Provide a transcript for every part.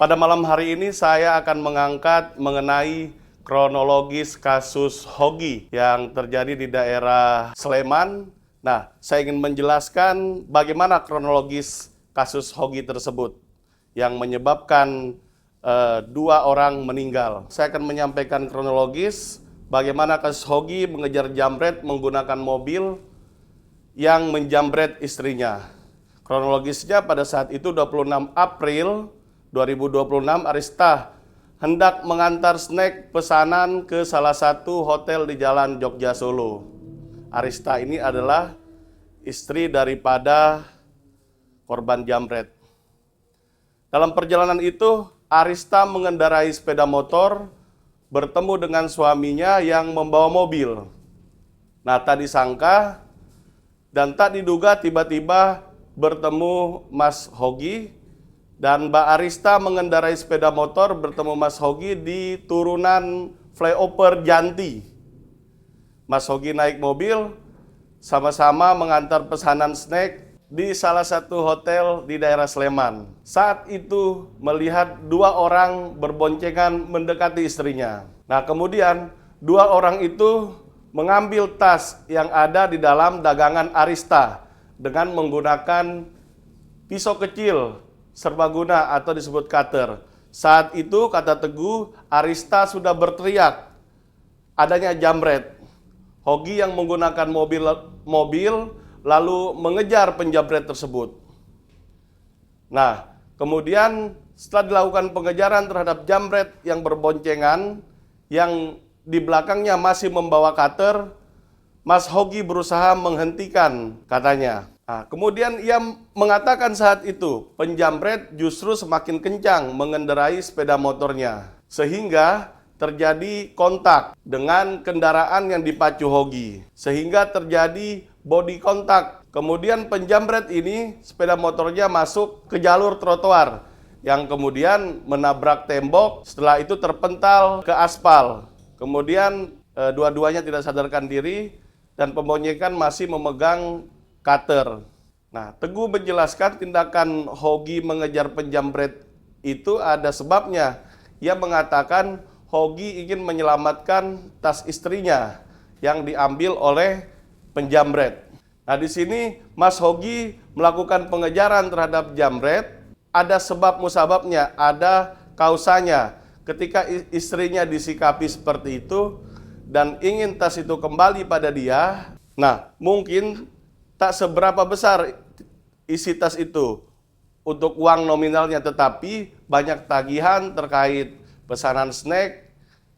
Pada malam hari ini saya akan mengangkat mengenai kronologis kasus Hogi yang terjadi di daerah Sleman. Nah, saya ingin menjelaskan bagaimana kronologis kasus Hogi tersebut yang menyebabkan dua orang meninggal. Saya akan menyampaikan kronologis bagaimana kasus Hogi mengejar jambret menggunakan mobil yang menjambret istrinya. Kronologisnya pada saat itu 26 April 2026 Arista hendak mengantar snack pesanan ke salah satu hotel di Jalan Jogja Solo. Arista ini adalah istri daripada korban jambret. Dalam perjalanan itu, Arista mengendarai sepeda motor bertemu dengan suaminya yang membawa mobil. Nah, tak disangka dan tak diduga tiba-tiba bertemu Mas Hogi dan Mbak Arista mengendarai sepeda motor bertemu Mas Hogi di turunan flyover Janti. Mas Hogi naik mobil, sama-sama mengantar pesanan snack di salah satu hotel di daerah Sleman. Saat itu melihat dua orang berboncengan mendekati istrinya. Nah, kemudian dua orang itu mengambil tas yang ada di dalam dagangan Arista dengan menggunakan pisau kecil serbaguna atau disebut cutter. Saat itu, kata Teguh, Arista sudah berteriak adanya jambret. Hogi yang menggunakan mobil lalu mengejar penjambret tersebut. Nah, kemudian setelah dilakukan pengejaran terhadap jambret yang berboncengan, yang di belakangnya masih membawa cutter, Mas Hogi berusaha menghentikan, katanya. Nah, kemudian ia mengatakan saat itu, penjambret justru semakin kencang mengendarai sepeda motornya. Sehingga terjadi kontak dengan kendaraan yang dipacu Hogi. Sehingga terjadi body kontak. Kemudian penjambret ini, sepeda motornya masuk ke jalur trotoar. Yang kemudian menabrak tembok, setelah itu terpental ke aspal. Kemudian dua-duanya tidak sadarkan diri dan pemboncengan masih memegang cutter. Nah, Teguh menjelaskan tindakan Hogi mengejar penjambret itu ada sebabnya. Ia mengatakan Hogi ingin menyelamatkan tas istrinya yang diambil oleh penjambret. Nah, di sini Mas Hogi melakukan pengejaran terhadap jambret. Ada sebab musababnya, ada kausanya. Ketika istrinya disikapi seperti itu dan ingin tas itu kembali pada dia, nah mungkin tak seberapa besar isi tas itu untuk uang nominalnya, tetapi banyak tagihan terkait pesanan snack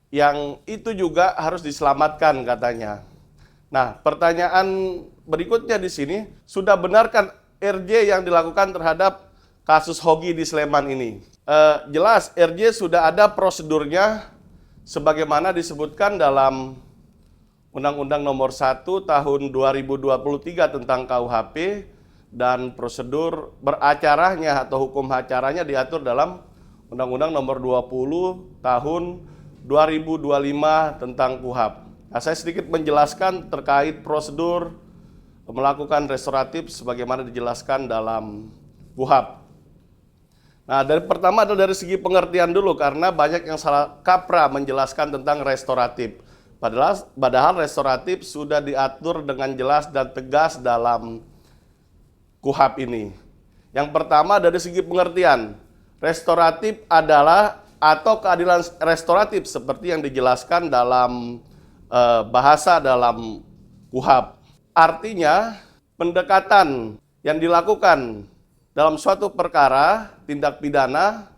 yang itu juga harus diselamatkan, katanya. Nah, pertanyaan berikutnya di sini, sudah benarkan RJ yang dilakukan terhadap kasus Hogi di Sleman ini? Jelas RJ sudah ada prosedurnya sebagaimana disebutkan dalam Undang-Undang Nomor 1 Tahun 2023 tentang KUHP, dan prosedur beracaranya atau hukum acaranya diatur dalam Undang-Undang Nomor 20 Tahun 2025 tentang KUHP. Nah, saya sedikit menjelaskan terkait prosedur melakukan restoratif sebagaimana dijelaskan dalam KUHP. Nah, pertama adalah dari segi pengertian dulu, karena banyak yang salah kaprah menjelaskan tentang restoratif. Padahal restoratif sudah diatur dengan jelas dan tegas dalam KUHP ini. Yang pertama dari segi pengertian, restoratif adalah atau keadilan restoratif seperti yang dijelaskan dalam bahasa dalam KUHP. Artinya pendekatan yang dilakukan dalam suatu perkara tindak pidana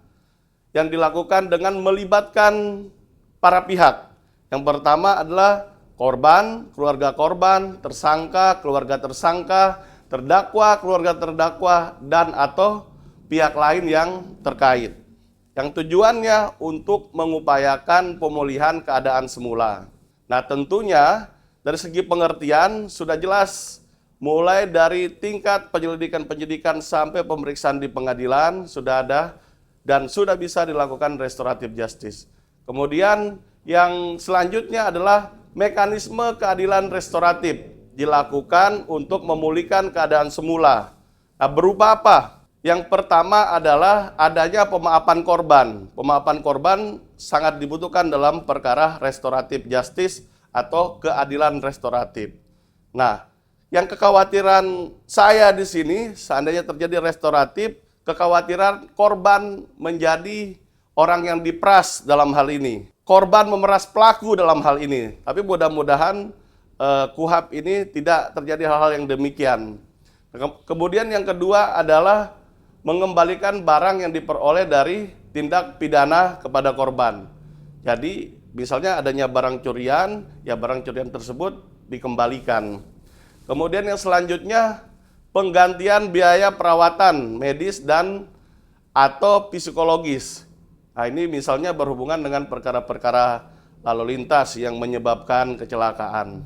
yang dilakukan dengan melibatkan para pihak. Yang pertama adalah korban, keluarga korban, tersangka, keluarga tersangka, terdakwa, keluarga terdakwa, dan atau pihak lain yang terkait. Yang tujuannya untuk mengupayakan pemulihan keadaan semula. Nah, tentunya dari segi pengertian sudah jelas, mulai dari tingkat penyelidikan sampai pemeriksaan di pengadilan sudah ada dan sudah bisa dilakukan restoratif justice. Kemudian yang selanjutnya adalah mekanisme keadilan restoratif dilakukan untuk memulihkan keadaan semula. Nah, berupa apa? Yang pertama adalah adanya pemaafan korban. Pemaafan korban sangat dibutuhkan dalam perkara restoratif justice atau keadilan restoratif. Nah, yang kekhawatiran saya di sini, seandainya terjadi restoratif, kekhawatiran korban menjadi orang yang diperas dalam hal ini. Korban memeras pelaku dalam hal ini. Tapi mudah-mudahan KUHP ini tidak terjadi hal-hal yang demikian. Kemudian yang kedua adalah mengembalikan barang yang diperoleh dari tindak pidana kepada korban. Jadi misalnya adanya barang curian, ya barang curian tersebut dikembalikan. Kemudian yang selanjutnya penggantian biaya perawatan medis dan atau psikologis. Nah ini misalnya berhubungan dengan perkara-perkara lalu lintas yang menyebabkan kecelakaan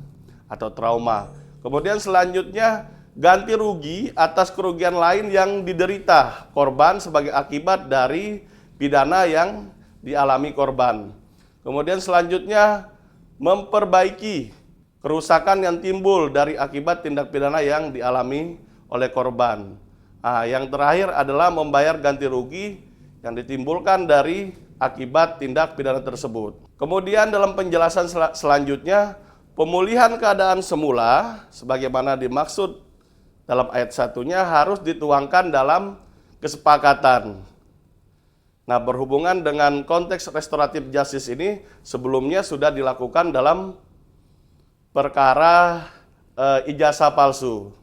atau trauma. Kemudian selanjutnya ganti rugi atas kerugian lain yang diderita korban sebagai akibat dari pidana yang dialami korban. Kemudian selanjutnya memperbaiki kerusakan yang timbul dari akibat tindak pidana yang dialami oleh korban. Nah, yang terakhir adalah membayar ganti rugi yang ditimbulkan dari akibat tindak pidana tersebut. Kemudian dalam penjelasan selanjutnya, pemulihan keadaan semula sebagaimana dimaksud dalam ayat satunya harus dituangkan dalam kesepakatan. Nah, berhubungan dengan konteks restoratif justice ini sebelumnya sudah dilakukan dalam perkara ijazah palsu.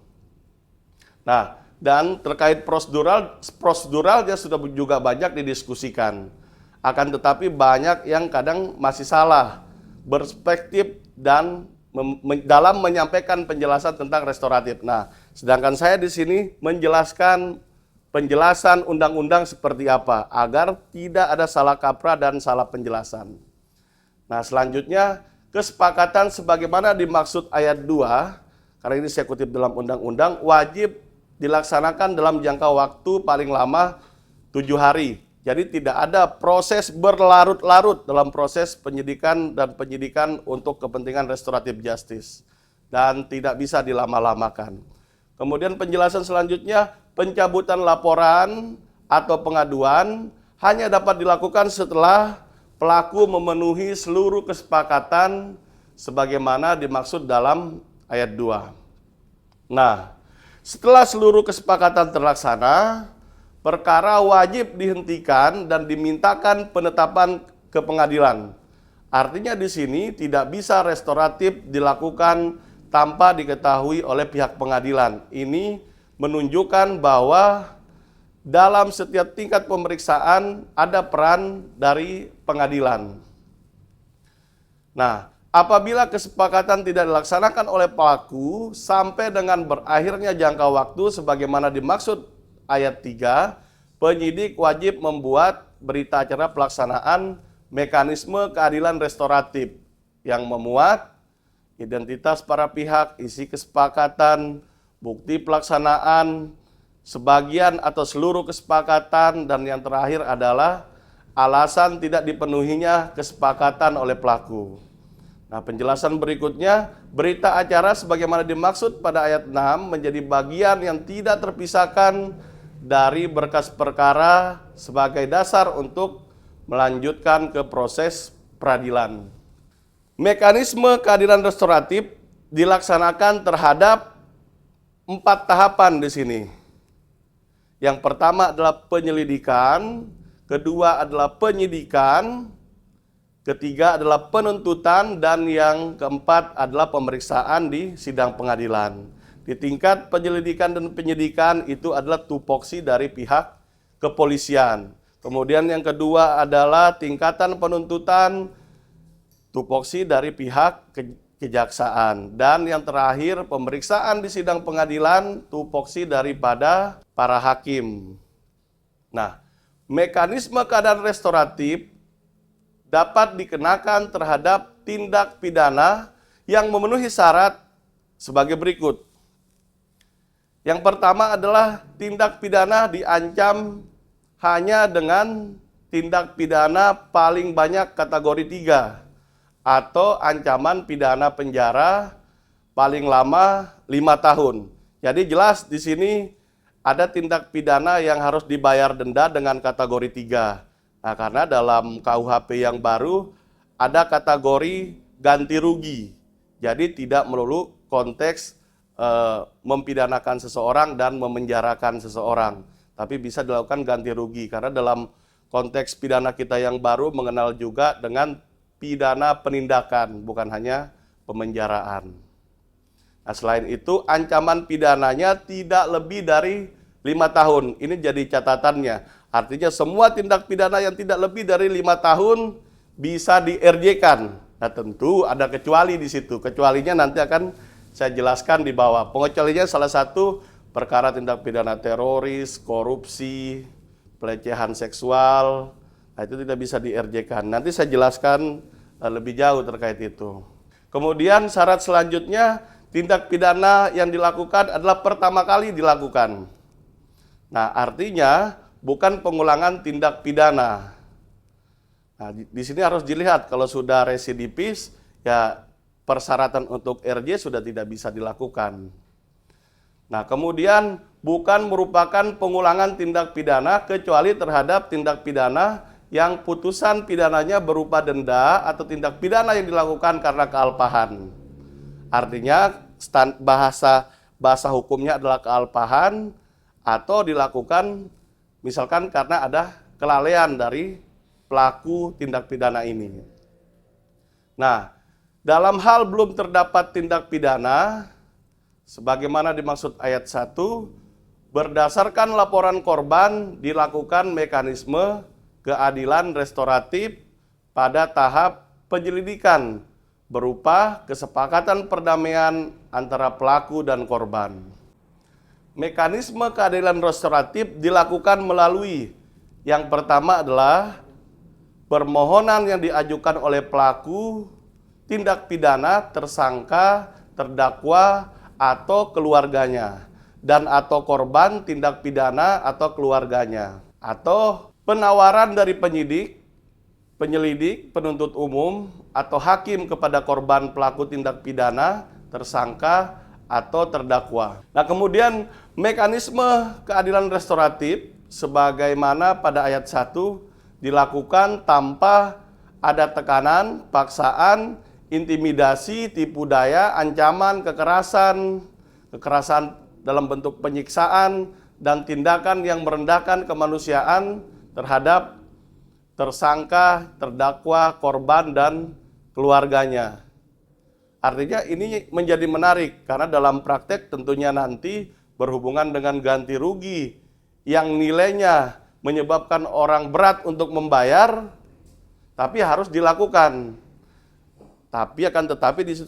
Nah, dan terkait proseduralnya sudah juga banyak didiskusikan. Akan tetapi banyak yang kadang masih salah perspektif dan dalam menyampaikan penjelasan tentang restoratif. Nah, sedangkan saya di sini menjelaskan penjelasan undang-undang seperti apa agar tidak ada salah kaprah dan salah penjelasan. Nah, selanjutnya kesepakatan sebagaimana dimaksud ayat 2, karena ini saya kutip dalam undang-undang, wajib dilaksanakan dalam jangka waktu paling lama 7 hari. Jadi tidak ada proses berlarut-larut dalam proses penyidikan dan penyidikan untuk kepentingan restoratif justice. Dan tidak bisa dilama-lamakan. Kemudian penjelasan selanjutnya, pencabutan laporan atau pengaduan hanya dapat dilakukan setelah pelaku memenuhi seluruh kesepakatan sebagaimana dimaksud dalam ayat 2. Nah, setelah seluruh kesepakatan terlaksana, perkara wajib dihentikan dan dimintakan penetapan ke pengadilan. Artinya di sini tidak bisa restoratif dilakukan tanpa diketahui oleh pihak pengadilan. Ini menunjukkan bahwa dalam setiap tingkat pemeriksaan ada peran dari pengadilan. Nah, apabila kesepakatan tidak dilaksanakan oleh pelaku sampai dengan berakhirnya jangka waktu sebagaimana dimaksud ayat 3, penyidik wajib membuat berita acara pelaksanaan mekanisme keadilan restoratif yang memuat identitas para pihak, isi kesepakatan, bukti pelaksanaan, sebagian atau seluruh kesepakatan, dan yang terakhir adalah alasan tidak dipenuhinya kesepakatan oleh pelaku. Nah, penjelasan berikutnya, berita acara sebagaimana dimaksud pada ayat 6 menjadi bagian yang tidak terpisahkan dari berkas perkara sebagai dasar untuk melanjutkan ke proses peradilan. Mekanisme keadilan restoratif dilaksanakan terhadap 4 tahapan di sini. Yang pertama adalah penyelidikan, kedua adalah penyidikan, ketiga adalah penuntutan, dan yang keempat adalah pemeriksaan di sidang pengadilan. Di tingkat penyelidikan dan penyidikan itu adalah tupoksi dari pihak kepolisian. Kemudian yang kedua adalah tingkatan penuntutan, tupoksi dari pihak kejaksaan. Dan yang terakhir pemeriksaan di sidang pengadilan, tupoksi daripada para hakim. Nah, mekanisme keadaan restoratif dapat dikenakan terhadap tindak pidana yang memenuhi syarat sebagai berikut. Yang pertama adalah tindak pidana diancam hanya dengan tindak pidana paling banyak kategori 3 atau ancaman pidana penjara paling lama 5 tahun. Jadi jelas di sini ada tindak pidana yang harus dibayar denda dengan kategori 3. Nah, karena dalam KUHP yang baru ada kategori ganti rugi. Jadi tidak melulu konteks mempidanakan seseorang dan memenjarakan seseorang, tapi bisa dilakukan ganti rugi. Karena dalam konteks pidana kita yang baru mengenal juga dengan pidana penindakan, bukan hanya pemenjaraan. Nah, selain itu ancaman pidananya tidak lebih dari 5 tahun. Ini jadi catatannya. Artinya semua tindak pidana yang tidak lebih dari 5 tahun bisa di-RJ-kan. Nah, tentu ada kecuali di situ. Kecualinya nanti akan saya jelaskan di bawah. Pengecualiannya salah satu perkara tindak pidana teroris, korupsi, pelecehan seksual. Nah, itu tidak bisa di-RJ-kan. Nanti saya jelaskan lebih jauh terkait itu. Kemudian syarat selanjutnya, tindak pidana yang dilakukan adalah pertama kali dilakukan. Nah, artinya bukan pengulangan tindak pidana. Nah, di sini harus dilihat kalau sudah residivis, ya persyaratan untuk RJ sudah tidak bisa dilakukan. Nah, kemudian bukan merupakan pengulangan tindak pidana kecuali terhadap tindak pidana yang putusan pidananya berupa denda atau tindak pidana yang dilakukan karena kealpahan. Artinya bahasa hukumnya adalah kealpahan atau dilakukan misalkan karena ada kelalaian dari pelaku tindak pidana ini. Nah, dalam hal belum terdapat tindak pidana, sebagaimana dimaksud ayat 1, berdasarkan laporan korban dilakukan mekanisme keadilan restoratif pada tahap penyelidikan berupa kesepakatan perdamaian antara pelaku dan korban. Mekanisme keadilan restoratif dilakukan melalui yang pertama adalah permohonan yang diajukan oleh pelaku tindak pidana, tersangka, terdakwa, atau keluarganya, dan atau korban tindak pidana atau keluarganya, atau penawaran dari penyidik, penyelidik, penuntut umum, atau hakim kepada korban pelaku tindak pidana, tersangka, atau terdakwa. Nah, kemudian mekanisme keadilan restoratif sebagaimana pada ayat 1 dilakukan tanpa ada tekanan, paksaan, intimidasi, tipu daya, ancaman, kekerasan dalam bentuk penyiksaan, dan tindakan yang merendahkan kemanusiaan terhadap tersangka, terdakwa, korban, dan keluarganya. Artinya ini menjadi menarik karena dalam praktek tentunya nanti berhubungan dengan ganti rugi yang nilainya menyebabkan orang berat untuk membayar, tapi harus dilakukan. Tapi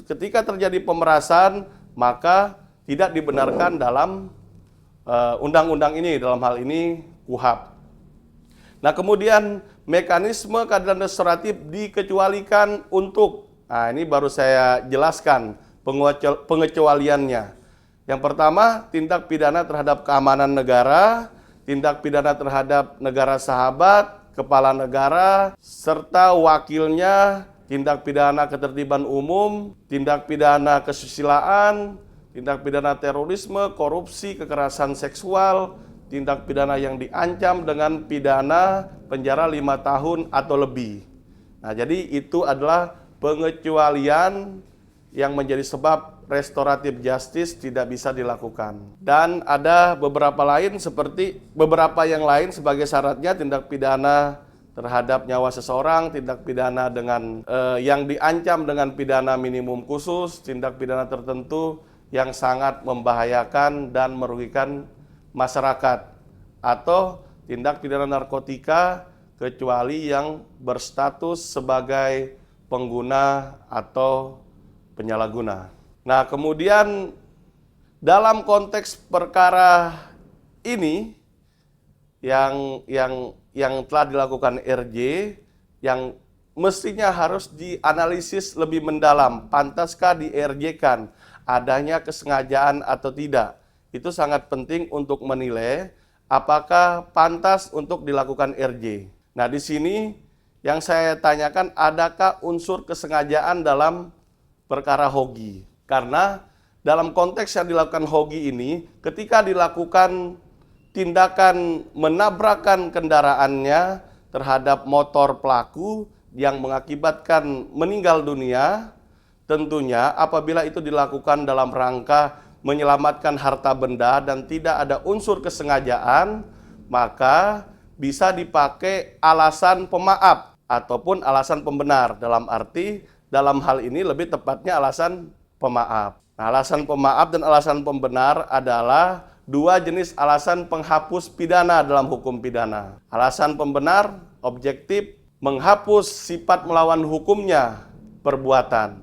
ketika terjadi pemerasan, maka tidak dibenarkan dalam undang-undang ini, dalam hal ini KUHP. Nah, kemudian mekanisme keadilan restoratif dikecualikan untuk, nah ini baru saya jelaskan pengecualiannya. Yang pertama, tindak pidana terhadap keamanan negara, tindak pidana terhadap negara sahabat, kepala negara, serta wakilnya, tindak pidana ketertiban umum, tindak pidana kesusilaan, tindak pidana terorisme, korupsi, kekerasan seksual, tindak pidana yang diancam dengan pidana penjara 5 tahun atau lebih. Nah, jadi itu adalah pengecualian yang menjadi sebab restoratif justice tidak bisa dilakukan. Dan ada beberapa yang lain sebagai syaratnya tindak pidana terhadap nyawa seseorang, tindak pidana dengan yang diancam dengan pidana minimum khusus, tindak pidana tertentu yang sangat membahayakan dan merugikan masyarakat, atau tindak pidana narkotika kecuali yang berstatus sebagai pengguna atau penyalahguna. Nah, kemudian dalam konteks perkara ini yang telah dilakukan RJ, yang mestinya harus dianalisis lebih mendalam, pantaskah di-RJ-kan, adanya kesengajaan atau tidak. Itu sangat penting untuk menilai apakah pantas untuk dilakukan RJ. Nah, di sini yang saya tanyakan, adakah unsur kesengajaan dalam perkara hoki? Karena dalam konteks yang dilakukan hoki ini, ketika dilakukan tindakan menabrakkan kendaraannya terhadap motor pelaku yang mengakibatkan meninggal dunia, tentunya apabila itu dilakukan dalam rangka menyelamatkan harta benda dan tidak ada unsur kesengajaan, maka bisa dipakai alasan pemaaf ataupun alasan pembenar. Dalam arti, dalam hal ini lebih tepatnya alasan pemaaf. Nah, alasan pemaaf dan alasan pembenar adalah dua jenis alasan penghapus pidana dalam hukum pidana. Alasan pembenar, objektif, menghapus sifat melawan hukumnya perbuatan.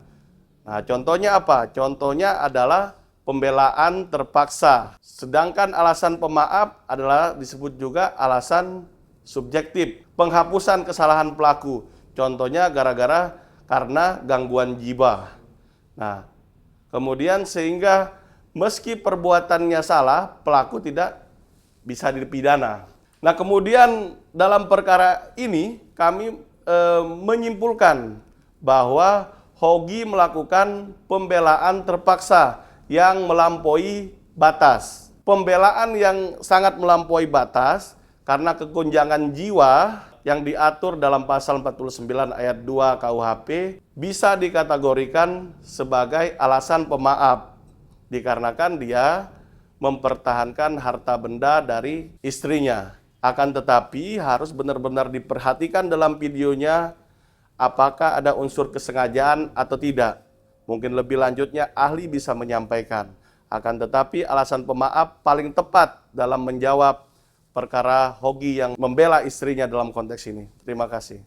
Nah, contohnya apa? Contohnya adalah pembelaan terpaksa. Sedangkan alasan pemaaf adalah disebut juga alasan subjektif, penghapusan kesalahan pelaku. Contohnya karena gangguan jiwa. Nah, kemudian sehingga meski perbuatannya salah, pelaku tidak bisa dipidana. Nah, kemudian dalam perkara ini kami menyimpulkan bahwa Hogi melakukan pembelaan terpaksa yang melampaui batas. Pembelaan yang sangat melampaui batas karena kegonjangan jiwa yang diatur dalam pasal 49 ayat 2 KUHP bisa dikategorikan sebagai alasan pemaaf dikarenakan dia mempertahankan harta benda dari istrinya. Akan tetapi harus benar-benar diperhatikan dalam videonya apakah ada unsur kesengajaan atau tidak. Mungkin lebih lanjutnya ahli bisa menyampaikan. Akan tetapi alasan pemaaf paling tepat dalam menjawab perkara Hogi yang membela istrinya dalam konteks ini. Terima kasih.